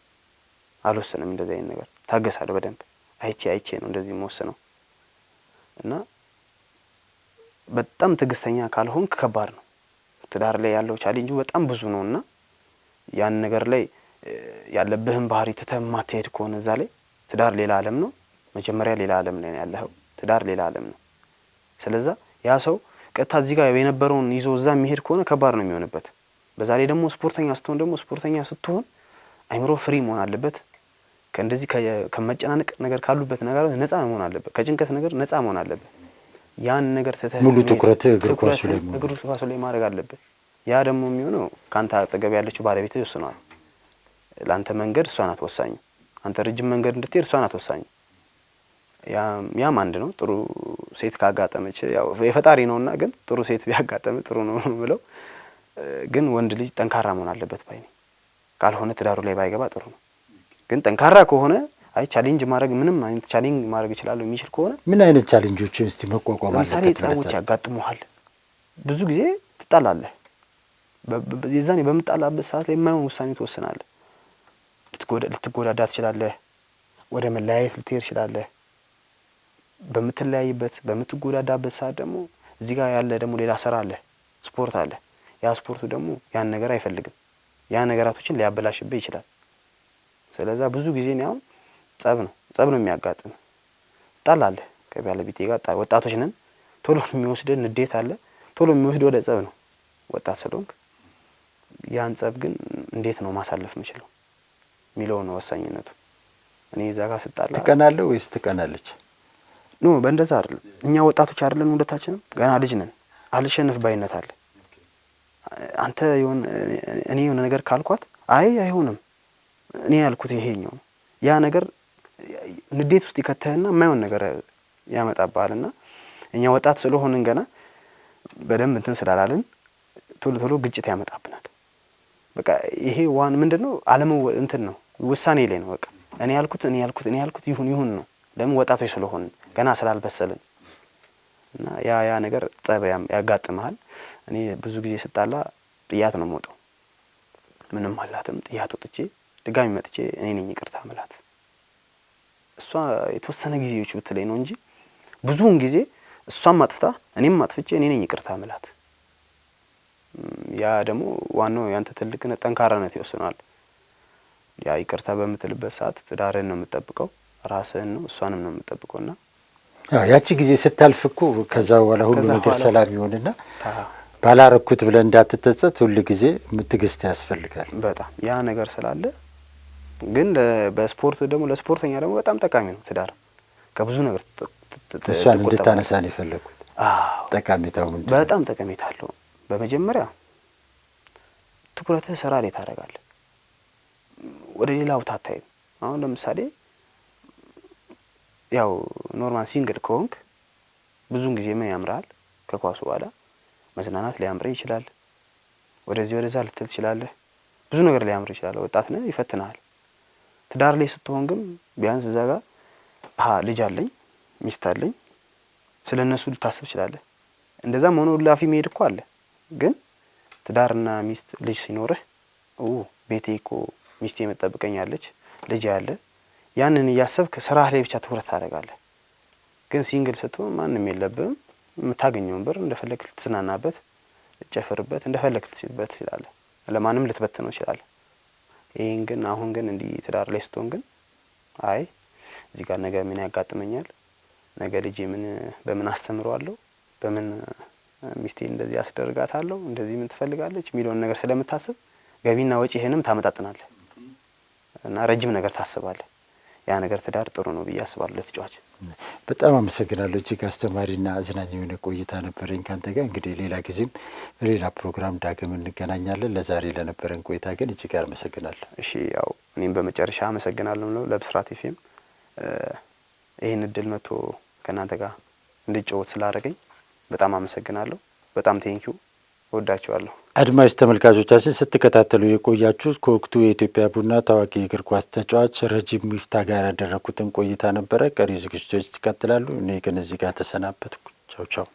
አልወስንም። እንደዚህ አይነት ነገር ታገሳለሁ በደንብ አይቼ ነው እንደዚህ የምወስነው። እና በጣም ትዕግስተኛ ካልሆንክ ከባድ ነው። ትዳር ላይ ያለው ቻሌንጁ በጣም ብዙ ነውና ያን ነገር ላይ ያለብህን ባህሪ ትተህ ማትሄድ ከሆነ እዛ ላይ ትዳር ሌላ ዓለም ነው። መጀመሪያ ሌላ ዓለም ላይ ነው ያለኸው፣ ትዳር ሌላ ዓለም ነው። ስለዚህ ያ ሰው ቀጥታ እዚህ ጋር የነበረውን ይዞ እዛ የሚሄድ ከሆነ ከባድ ነው የሚሆንበት። በዛ ላይ ደግሞ ስፖርተኛ ስትሆን አይምሮ ፍሪ መሆን አለበት። ከእንደዚህ ከመጨናነቅ ነገር ካሉበት ነገር ነፃ መሆን አለበት። ከጭንቀት ነገር ነፃ መሆን አለበት። ያን ነገር ትተህ ሙሉ ትኩረት እግር ኳሱ ላይ ማድረግ አለበት። ያ ደግሞ የሚሆነው ካንተ አጠገብ ያለችው ባለቤት ይወስናል። ለአንተ መንገድ እሷ ናት ወሳኝ። አንተ ረጅም መንገድ እንድትሄድ እሷ ናት ወሳኝ። ያም አንድ ነው። ጥሩ ሴት ካጋጠመች ያው የፈጣሪ ነውና፣ ግን ጥሩ ሴት ቢያጋጠም ጥሩ ነው ብለው። ግን ወንድ ልጅ ጠንካራ መሆን አለበት ባይ ነኝ። ካልሆነ ትዳሩ ላይ ባይገባ ጥሩ ነው። ግን ጠንካራ ከሆነ አይ ቻሌንጅ ማድረግ ምንም አይነት ቻሌንጅ ማድረግ ይችላል የሚችል ከሆነ ምን አይነት ቻሌንጆችን እስቲ መቋቋም አለበት? ለምሳሌ ጸቦች ያጋጥሙሃል። ብዙ ጊዜ ትጣላለህ። የዛኔ በምጣላበት ሰዓት ላይ የማይሆን ውሳኔ ትወስናለህ። ልትጎዳዳ ትችላለህ። ወደ መለያየት ልትሄድ ትችላለህ። በምትጎዳዳበት ሰዓት ደግሞ እዚህ ጋር ያለ ደግሞ ሌላ ስራ አለ፣ ስፖርት አለ። ያ ስፖርቱ ደግሞ ያን ነገር አይፈልግም። ያ ነገራቶችን ሊያበላሽብህ ይችላል። ስለዛ ብዙ ጊዜ ነው አሁን ጸብ ነው የሚያጋጥም። ጣላለህ ከባለቤቴ ጋር ወጣቶች ነን። ቶሎ የሚወስደን ንዴት አለ፣ ቶሎ የሚወስድ ወደ ጸብ ነው ወጣት ስለሆንክ። ያን ጸብ ግን እንዴት ነው ማሳለፍ የምችለው የሚለው ነው ወሳኝነቱ። እኔ እዛ ጋር ስጣላ ትቀናለህ ወይስ ትቀናለች? ኖ በእንደዛ አይደለም። እኛ ወጣቶች አይደለን፣ ሁለታችንም ገና ልጅ ነን። አልሸነፍ ባይነት አለ። አንተ እኔ የሆነ ነገር ካልኳት አይሆንም እኔ ያልኩት ይሄኛው ነው። ያ ነገር ንዴት ውስጥ ይከተህና የማይሆን ነገር ያመጣብሃልና እኛ ወጣት ስለሆንን ገና በደንብ እንትን ስላላልን ቶሎ ግጭት ያመጣብናል። በቃ ይሄ ምንድነው እንትን ነው ውሳኔ ላይ ነው። በቃ እኔ ያልኩት ይሁን ነው። ለምን ወጣቶች ስለሆንን ገና ስላልበሰልን እና ያ ነገር ጸብ ያጋጥመሃል። እኔ ብዙ ጊዜ ስጣላ ጥያት ነው የምወጣው። ምንም አላትም ጥያት ወጥቼ ድጋሚ መጥቼ እኔ ነኝ ይቅርታ ምላት። እሷ የተወሰነ ጊዜዎች ብትለኝ ነው እንጂ ብዙውን ጊዜ እሷም አጥፍታ እኔም አጥፍቼ እኔ ነኝ ይቅርታ ምላት። ያ ደግሞ ዋናው ያንተ ትልቅነት ጠንካራነት ይወስናል። ያ ይቅርታ በምትልበት ሰዓት ትዳርህን ነው የምትጠብቀው፣ ራስህን ነው እሷንም ነው የምትጠብቀውና ያቺ ጊዜ ስታልፍ እኮ ከዛ በኋላ ሁሉ ነገር ሰላም ይሆንና ባላረኩት ብለህ እንዳትተጸት ሁሉ ጊዜ ትዕግስት ያስፈልጋል። በጣም ያ ነገር ስላለ ግን በስፖርት ደግሞ ለስፖርተኛ ደግሞ በጣም ጠቃሚ ነው ትዳር። ከብዙ ነገር እሷን እንድታነሳ ነው የፈለኩት። ጠቃሚታው ምንድነው? በጣም ጠቀሜታ አለው። በመጀመሪያ ትኩረትህ ስራ ላይ ታደርጋለህ። ወደ ሌላ ቦታ አታይም። አሁን ለምሳሌ ያው ኖርማል ሲንግል ከሆንክ ብዙውን ጊዜ ምን ያምራል? ከኳሱ በኋላ መዝናናት ሊያምርህ ይችላል። ወደዛ ልትል ትችላለህ። ብዙ ነገር ሊያምርህ ይችላል። ወጣት ነህ፣ ይፈትናል። ትዳር ላይ ስትሆን ግን ቢያንስ እዛ ጋር ልጅ አለኝ፣ ሚስት አለኝ፣ ስለነሱ ልታስብ ትችላለህ። እንደዛም ሆኖ ላፊ መሄድ እኮ አለ። ግን ትዳርና ሚስት ልጅ ሲኖርህ ቤቴ እኮ ሚስቴ የምትጠብቀኛለች፣ ልጅ ያለ ያንን እያሰብክ ስራህ ላይ ብቻ ትኩረት ታደርጋለህ። ግን ሲንግል ስትሆን ማንም የለብህም። የምታገኘውን ብር እንደፈለክ ልትዝናናበት፣ ልትጨፍርበት፣ እንደፈለክ ልትችልበት ትችላለህ። ለማንም ልትበትነው ትችላለህ። ይሄን ግን አሁን ግን እንዲህ ትዳር ላይ ስትሆን ግን እዚህ ጋር ነገ ምን ያጋጥመኛል፣ ነገ ልጄ በምን አስተምረዋለሁ፣ በምን ሚስቴ እንደዚህ አስደርጋታለሁ፣ እንደዚህ ምን ትፈልጋለች የሚለውን ነገር ስለምታስብ ገቢና ወጪህንም ታመጣጥናለህ እና ረጅም ነገር ታስባለህ። ያ ነገር ትዳር ጥሩ ነው ብዬ አስባለሁ ለተጫዋች። በጣም አመሰግናለሁ። እጅግ አስተማሪና አዝናኝ የሆነ ቆይታ ነበረኝ ካንተ ጋር። እንግዲህ ሌላ ጊዜም በሌላ ፕሮግራም ዳግም እንገናኛለን። ለዛሬ ለነበረን ቆይታ ግን እጅግ አመሰግናለሁ። እሺ፣ ያው እኔም በመጨረሻ አመሰግናለሁ ነው ለብስራት ኤፍኤም ይህን እድል መጥቶ ከእናንተ ጋር እንድጫወት ስላደረገኝ በጣም አመሰግናለሁ። በጣም ቴንኪው። ወዳችኋለሁ። አድማጭ ተመልካቾቻችን ስትከታተሉ የቆያችሁት ከወቅቱ የኢትዮጵያ ቡና ታዋቂ እግር ኳስ ተጫዋች ረጂብ ሚፍታ ጋር ያደረኩትን ቆይታ ነበረ። ቀሪ ዝግጅቶች ይቀጥላሉ። እኔ ግን እዚህ ጋር ተሰናበትኩ። ቻው ቻው።